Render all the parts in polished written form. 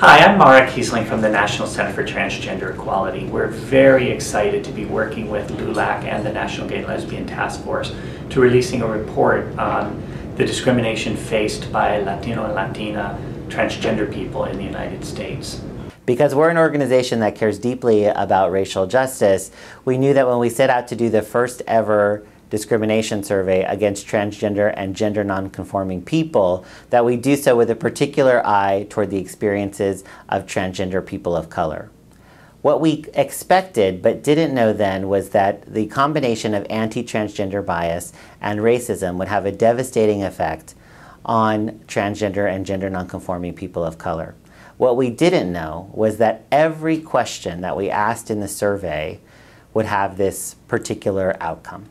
Hi, I'm Marek Kiesling from the National Center for Transgender Equality. We're very excited to be working with LULAC and the National Gay and Lesbian Task Force to releasing a report on the discrimination faced by Latino and Latina transgender people in the United States. Because we're an organization that cares deeply about racial justice, we knew that when we set out to do the first ever discrimination survey against transgender and gender non-conforming people, that we do so with a particular eye toward the experiences of transgender people of color. What we expected but didn't know then was that the combination of anti-transgender bias and racism would have a devastating effect on transgender and gender non-conforming people of color. What we didn't know was that every question that we asked in the survey would have this particular outcome.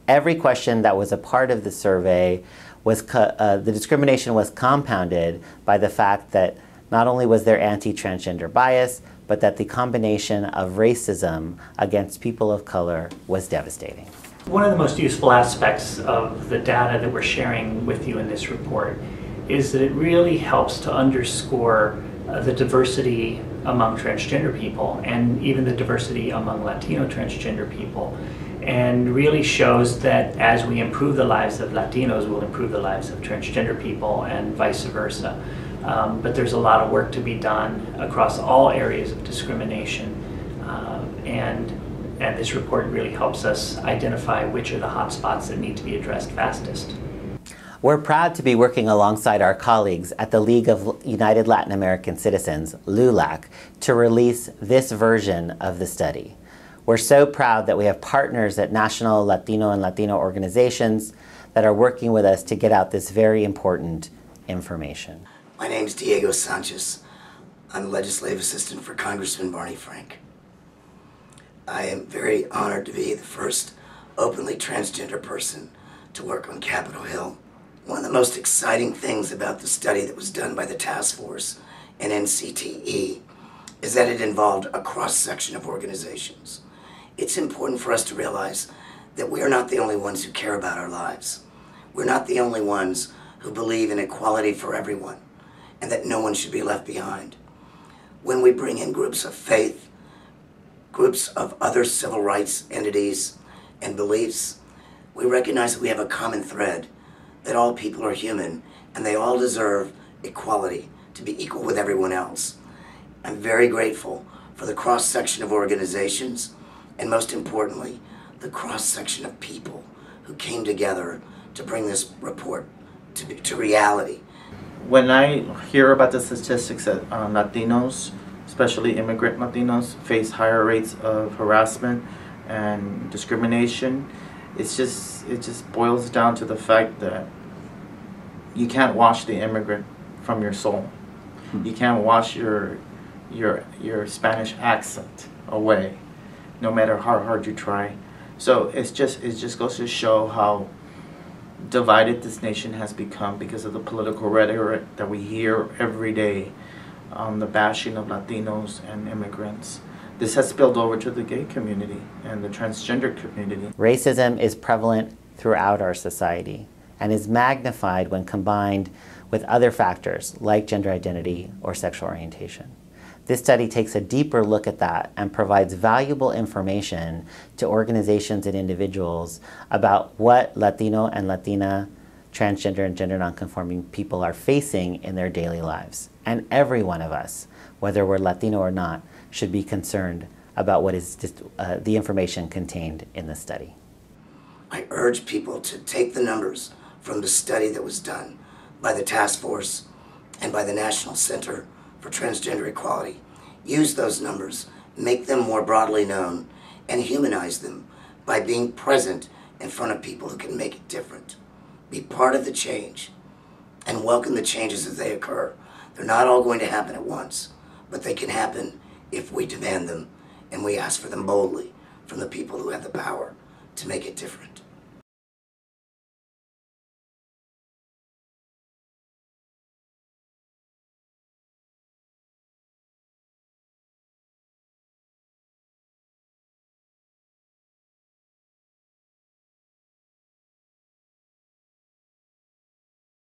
Every question that was a part of the survey was, the discrimination was compounded by the fact that not only was there anti-transgender bias, but that the combination of racism against people of color was devastating. One of the most useful aspects of the data that we're sharing with you in this report is that it really helps to underscore the diversity among transgender people and even the diversity among Latino transgender people, and really shows that as we improve the lives of Latinos, we'll improve the lives of transgender people and vice versa. But there's a lot of work to be done across all areas of discrimination, and this report really helps us identify which are the hot spots that need to be addressed fastest. We're proud to be working alongside our colleagues at the League of United Latin American Citizens, LULAC, to release this version of the study. We're so proud that we have partners at national Latino and Latina organizations that are working with us to get out this very important information. My name's Diego Sanchez. I'm a legislative assistant for Congressman Barney Frank. I am very honored to be the first openly transgender person to work on Capitol Hill. One of the most exciting things about the study that was done by the task force and NCTE is that it involved a cross-section of organizations. It's important for us to realize that we are not the only ones who care about our lives. We're not the only ones who believe in equality for everyone and that no one should be left behind. When we bring in groups of faith, groups of other civil rights entities and beliefs, we recognize that we have a common thread, that all people are human and they all deserve equality, to be equal with everyone else. I'm very grateful for the cross-section of organizations and, most importantly, the cross-section of people who came together to bring this report to reality. When I hear about the statistics that Latinos, especially immigrant Latinos, face higher rates of harassment and discrimination, it just boils down to the fact that you can't wash the immigrant from your soul. You can't wash your Spanish accent away, no matter how hard you try. So it just goes to show how divided this nation has become because of the political rhetoric that we hear every day, the bashing of Latinos and immigrants. This has spilled over to the gay community and the transgender community. Racism is prevalent throughout our society and is magnified when combined with other factors like gender identity or sexual orientation. This study takes a deeper look at that and provides valuable information to organizations and individuals about what Latino and Latina, transgender and gender nonconforming people are facing in their daily lives. And every one of us, whether we're Latino or not, should be concerned about what is the information contained in the study. I urge people to take the numbers from the study that was done by the task force and by the National Center for Transgender Equality. Use those numbers, make them more broadly known, and humanize them by being present in front of people who can make it different. Be part of the change and welcome the changes as they occur. They're not all going to happen at once, but they can happen if we demand them and we ask for them boldly from the people who have the power to make it different.